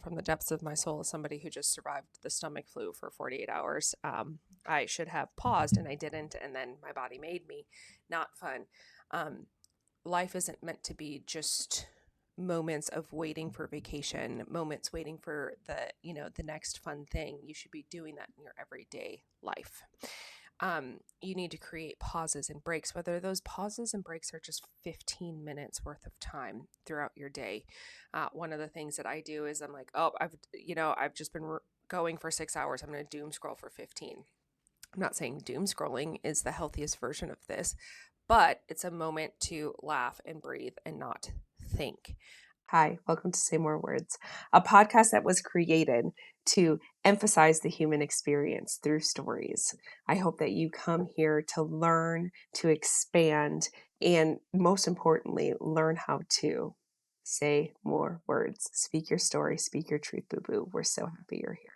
from the depths of my soul as somebody who just survived the stomach flu for 48 hours. I should have paused and I didn't, and then my body made me. Not fun. Um, Life isn't meant to be just moments of waiting for vacation, moments waiting for the next fun thing. You should be doing that in your everyday life. You need to create pauses and breaks, whether those pauses and breaks are just 15 minutes worth of time throughout your day. One of the things that I do is I'm like, oh, I've just been going for 6 hours. I'm going to doom scroll for 15. I'm not saying doom scrolling is the healthiest version of this, but it's a moment to laugh and breathe and not think. Hi, welcome to Say More Words, a podcast that was created to emphasize the human experience through stories. I hope that you come here to learn, to expand, and most importantly, learn how to say more words. Speak your story, speak your truth, boo boo. We're so happy you're here.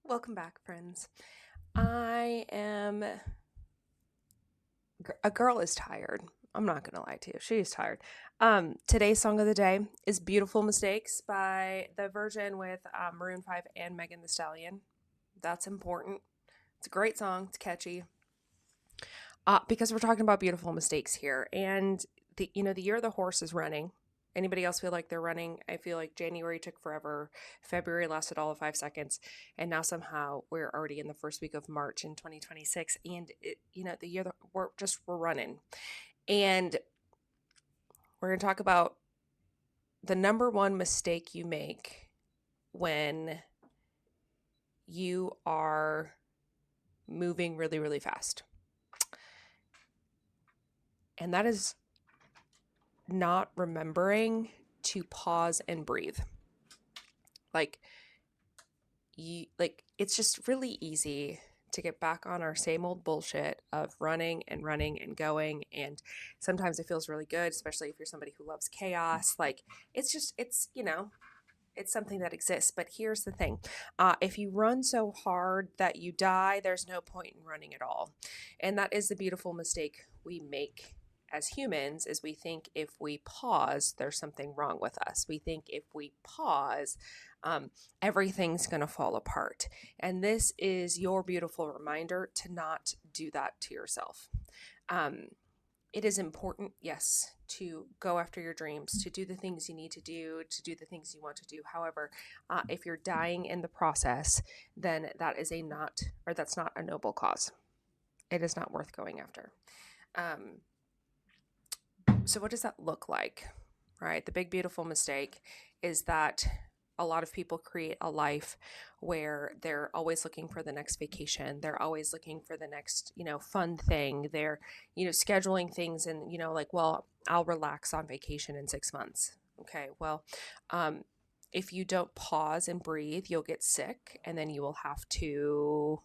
Welcome back, friends. A girl is tired. I'm not going to lie to you. She's tired. Today's song of the day is Beautiful Mistakes by the version with Maroon 5 and Megan Thee Stallion. That's important. It's a great song. It's catchy. Because we're talking about beautiful mistakes here. And the year of the horse is running. Anybody else feel like they're running? I feel like January took forever. February lasted all of 5 seconds. And now somehow we're already in the first week of March in 2026. And the year that we're running. And we're going to talk about the number one mistake you make when you are moving really, really fast. And that is not remembering to pause and breathe. It's just really easy to get back on our same old bullshit of running and going. And sometimes it feels really good, especially if you're somebody who loves chaos. It's something that exists. But here's the thing. If you run so hard that you die, there's no point in running at all. And that is the beautiful mistake we make as humans, is we think if we pause, there's something wrong with us. We think if we pause, everything's going to fall apart. And this is your beautiful reminder to not do that to yourself. It is important, yes, to go after your dreams, to do the things you need to do the things you want to do. However, if you're dying in the process, then that's not a noble cause. It is not worth going after. So what does that look like, right? The big, beautiful mistake is that a lot of people create a life where they're always looking for the next vacation. They're always looking for the next, fun thing. They're, scheduling things and, well, I'll relax on vacation in 6 months. Okay. Well, if you don't pause and breathe, you'll get sick, and then you will have to,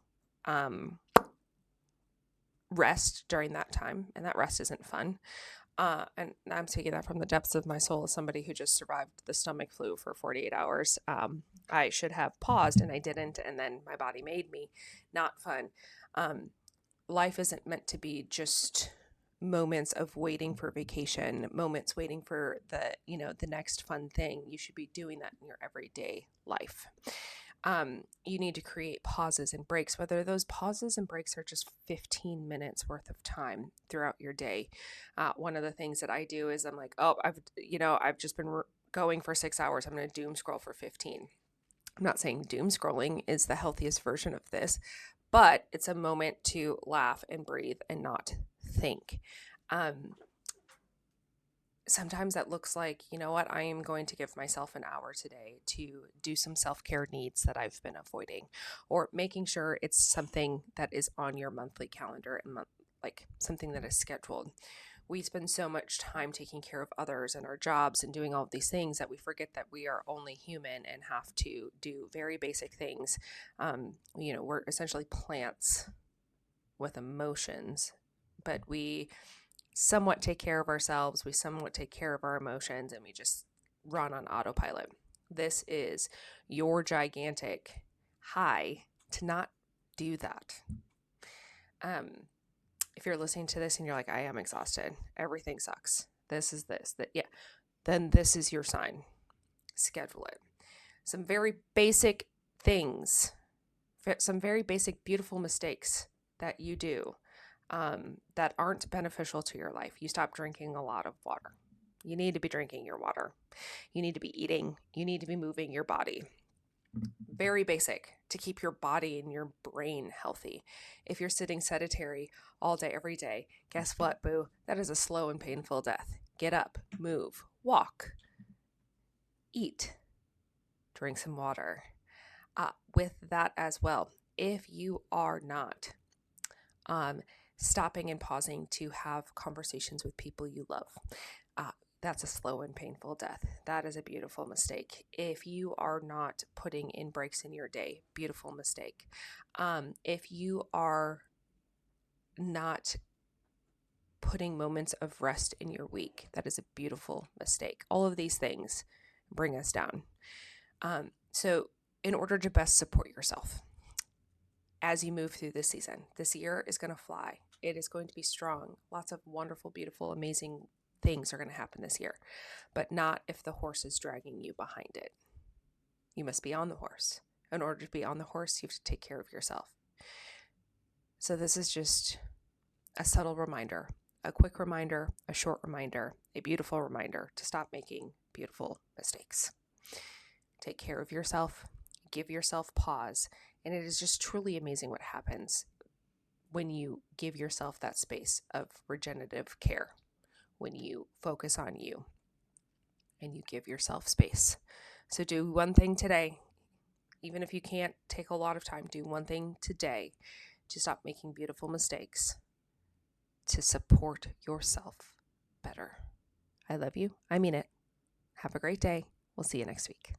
rest during that time. And that rest isn't fun. And I'm speaking that from the depths of my soul as somebody who just survived the stomach flu for 48 hours. I should have paused and I didn't, and then my body made me. Not fun. Life isn't meant to be just moments of waiting for vacation, moments waiting for the next fun thing. You should be doing that in your everyday life. You need to create pauses and breaks, whether those pauses and breaks are just 15 minutes worth of time throughout your day. One of the things that I do is I'm like, oh, I've just been going for 6 hours. I'm going to doom scroll for 15. I'm not saying doom scrolling is the healthiest version of this, but it's a moment to laugh and breathe and not think. Sometimes that looks like, I am going to give myself an hour today to do some self-care needs that I've been avoiding, or making sure it's something that is on your monthly calendar and something that is scheduled. We spend so much time taking care of others and our jobs and doing all of these things that we forget that we are only human and have to do very basic things. We're essentially plants with emotions, but we somewhat take care of ourselves, we somewhat take care of our emotions, and we just run on autopilot. This is your gigantic high to not do that. If you're listening to this and you're like, I am exhausted, everything sucks, then this is your sign. schedule it. Some very basic things, some very basic, beautiful mistakes that you do that aren't beneficial to your life. You stop drinking a lot of water. You need to be drinking your water. You need to be eating. You need to be moving your body. Very basic to keep your body and your brain healthy. If you're sitting sedentary all day, every day, guess what, boo? That is a slow and painful death. Get up, move, walk, eat, drink some water. With that as well, if you are not stopping and pausing to have conversations with people you love, that's a slow and painful death. That is a beautiful mistake. If you are not putting in breaks in your day, beautiful mistake. If you are not putting moments of rest in your week, that is a beautiful mistake. All of these things bring us down. So in order to best support yourself as you move through this season, this year is going to fly. It is going to be strong. Lots of wonderful, beautiful, amazing things are going to happen this year, but not if the horse is dragging you behind it. You must be on the horse. In order to be on the horse, you have to take care of yourself. So this is just a subtle reminder, a quick reminder, a short reminder, a beautiful reminder to stop making beautiful mistakes. Take care of yourself, give yourself pause, and it is just truly amazing what happens when you give yourself that space of regenerative care, when you focus on you and you give yourself space. So do one thing today, even if you can't take a lot of time, do one thing today to stop making beautiful mistakes, to support yourself better. I love you. I mean it. Have a great day. We'll see you next week.